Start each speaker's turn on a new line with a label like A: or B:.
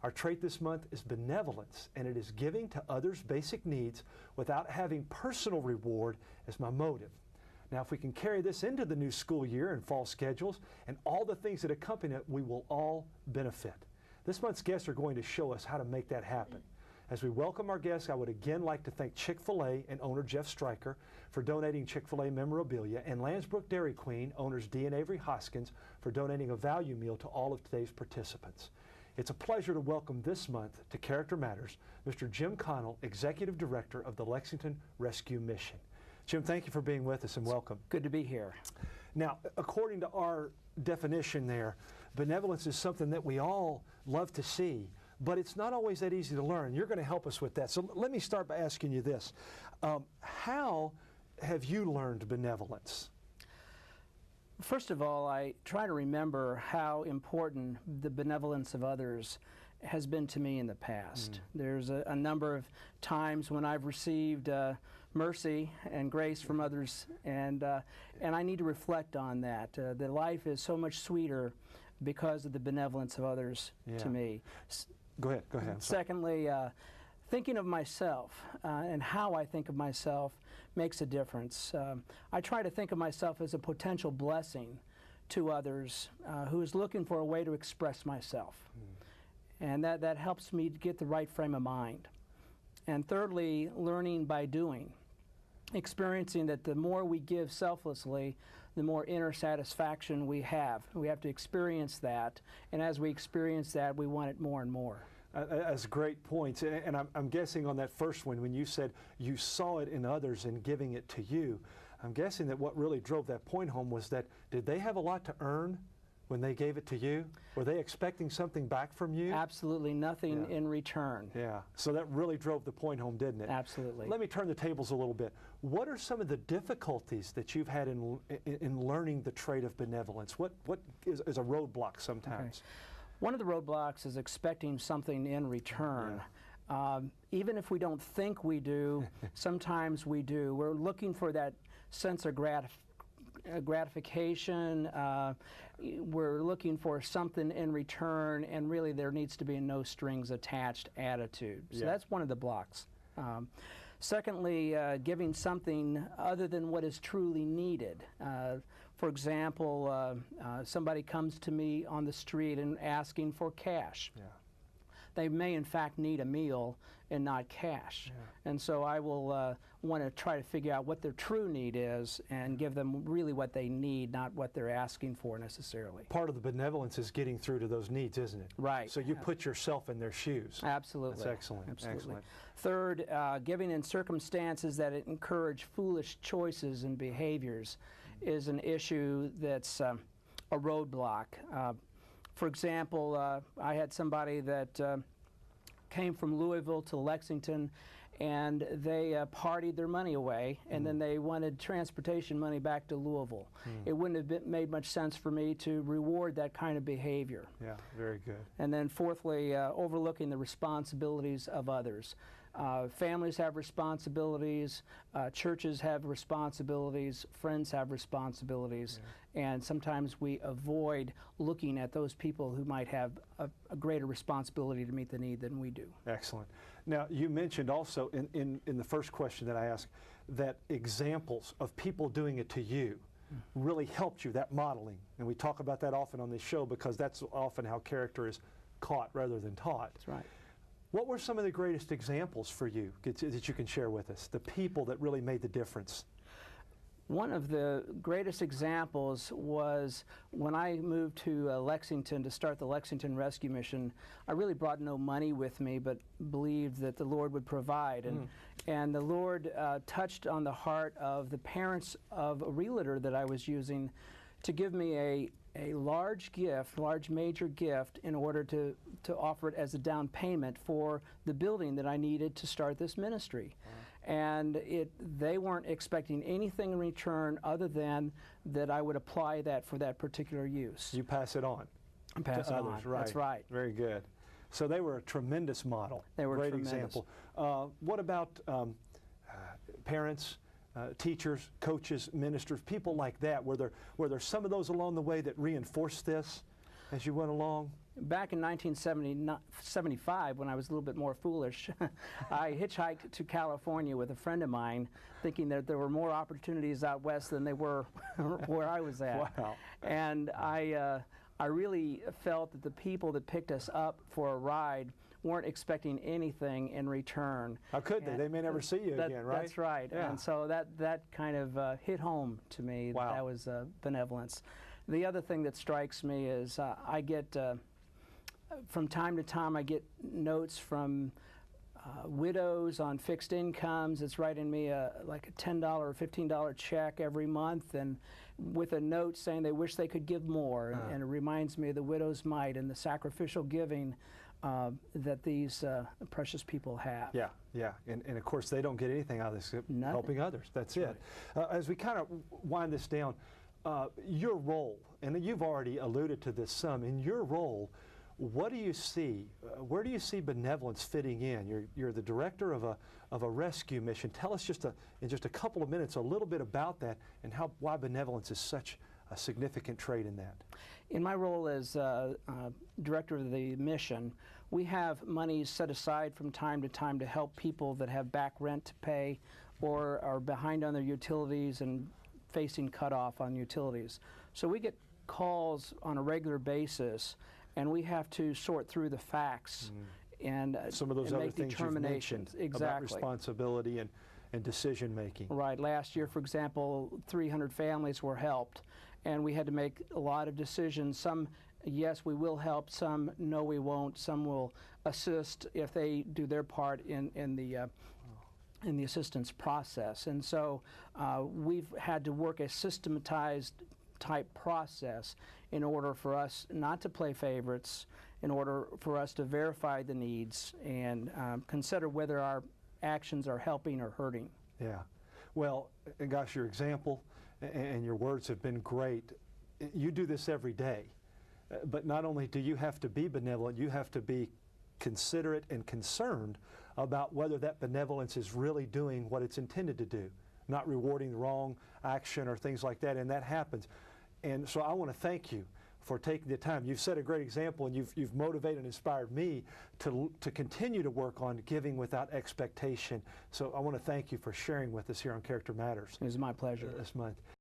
A: Our trait this month is benevolence, and it is giving to others' basic needs without having personal reward as my motive. Now, if we can carry this into the new school year and fall schedules and all the things that accompany it, we will all benefit. This month's guests are going to show us how to make that happen. As we welcome our guests, I would again like to thank Chick-fil-A and owner Jeff Stryker for donating Chick-fil-A memorabilia, and Landsbrook Dairy Queen owners Dee and Avery Hoskins for donating a value meal to all of today's participants. It's a pleasure to welcome this month to Character Matters, Mr. Jim Connell, Executive Director of the Lexington Rescue Mission. Jim, thank you for being with us and welcome.
B: Good to be here.
A: Now, according to our definition there, benevolence is something that we all love to see, but it's not always that easy to learn. You're going to help us with that. So let me start by asking you this. How have you learned benevolence?
B: First of all, I try to remember how important the benevolence of others has been to me in the past. There's a number of times when I've received mercy and grace from others, and I need to reflect on that. That life is so much sweeter because of the benevolence of others to me.
A: Go ahead.
B: Secondly, thinking of myself and how I think of myself makes a difference. I try to think of myself as a potential blessing to others who is looking for a way to express myself. And that helps me to get the right frame of mind. And thirdly, learning by doing. Experiencing that the more we give selflessly, the more inner satisfaction we have. We have to experience that, and as we experience that, we want it more and more.
A: That's great points, and I'm guessing on that first one, when you said you saw it in others and giving it to you, I'm guessing that what really drove that point home was that, did they have a lot to earn when they gave it to you? Were they expecting something back from you?
B: Absolutely nothing in return.
A: Yeah, so that really drove the point home, didn't it?
B: Absolutely.
A: Let me turn the tables a little bit. What are some of the difficulties that you've had in learning the trait of benevolence? What is a roadblock sometimes?
B: Okay. One of the roadblocks is expecting something in return. Even if we don't think we do, sometimes we do. We're looking for that sense of gratification. We're looking for something in return, and really there needs to be a no strings attached attitude. So that's one of the blocks. Secondly, giving something other than what is truly needed. For example, somebody comes to me on the street and asking for cash. They may in fact need a meal and not cash. And so I will want to try to figure out what their true need is and give them really what they need, not what they're asking for necessarily.
A: Part of the benevolence is getting through to those needs, isn't it?
B: Right.
A: So you put yourself in their shoes.
B: Absolutely.
A: That's excellent.
B: Absolutely.
A: Excellent.
B: Third, giving in circumstances that encourage foolish choices and behaviors is an issue that's a roadblock. For example, I had somebody that came from Louisville to Lexington, and they partied their money away, and then they wanted transportation money back to Louisville. It wouldn't have made much sense for me to reward that kind of behavior.
A: Yeah, very good.
B: And then fourthly, overlooking the responsibilities of others. Families have responsibilities, churches have responsibilities, friends have responsibilities, and sometimes we avoid looking at those people who might have a greater responsibility to meet the need than we do.
A: Excellent. Now, you mentioned also in the first question that I asked that examples of people doing it to you really helped you, that modeling. And we talk about that often on this show because that's often how character is caught rather than taught.
B: That's right.
A: What were some of the greatest examples for you that you can share with us, the people that really made the difference?
B: One of the greatest examples was when I moved to Lexington to start the Lexington Rescue Mission. I really brought no money with me, but believed that the Lord would provide. And the Lord touched on the heart of the parents of a realtor that I was using to give me a large gift, large major gift, in order to offer it as a down payment for the building that I needed to start this ministry. And they weren't expecting anything in return other than that I would apply that for that particular use.
A: You pass it on
B: Pass
A: to
B: it
A: others,
B: on.
A: right?
B: That's right.
A: Very good. So they were a tremendous model.
B: They were
A: great
B: tremendous.
A: example. What about parents? Teachers, coaches, ministers, people like that, were there some of those along the way that reinforced this as you went along?
B: back in 1975, when I was a little bit more foolish, I hitchhiked to California with a friend of mine, thinking that there were more opportunities out west than they were where I was at.
A: Wow.
B: And I really felt that the people that picked us up for a ride weren't expecting anything in return.
A: How could they? They may never see you again, right?
B: That's right.
A: Yeah.
B: And so that kind of hit home to me.
A: Wow.
B: That was benevolence. The other thing that strikes me is I get, from time to time, I get notes from widows on fixed incomes. It's writing me like a $10 or $15 check every month, and with a note saying they wish they could give more. And it reminds me of the widow's mite and the sacrificial giving that these precious people have.
A: Yeah, yeah, and of course they don't get anything out of this except
B: Nothing.
A: helping others. That's it. As we kind of wind this down, your role, and you've already alluded to this some, in your role, what do you see? Where do you see benevolence fitting in? You're the director of a rescue mission. Tell us in just a couple of minutes a little bit about that and why benevolence is such a significant trait in that.
B: In my role as director of the mission, we have money set aside from time to time to help people that have back rent to pay or are behind on their utilities and facing cutoff on utilities. So we get calls on a regular basis, and we have to sort through the facts and
A: some of those
B: and
A: other
B: make
A: things you've mentioned
B: determinations.
A: about responsibility and decision making.
B: Right. Last year, for example, 300 families were helped, and we had to make a lot of decisions. Some, yes, we will help. Some, no, we won't. Some will assist if they do their part in the assistance process. And so we've had to work a systematized type process in order for us not to play favorites, in order for us to verify the needs and consider whether our actions are helping or hurting.
A: Yeah. Well, and gosh, your example and your words have been great. You do this every day. But not only do you have to be benevolent, you have to be considerate and concerned about whether that benevolence is really doing what it's intended to do, not rewarding the wrong action or things like that, and that happens. And so I want to thank you for taking the time. You've set a great example, and you've motivated and inspired me to continue to work on giving without expectation. So I want to thank you for sharing with us here on Character Matters.
B: It was my pleasure.
A: This month.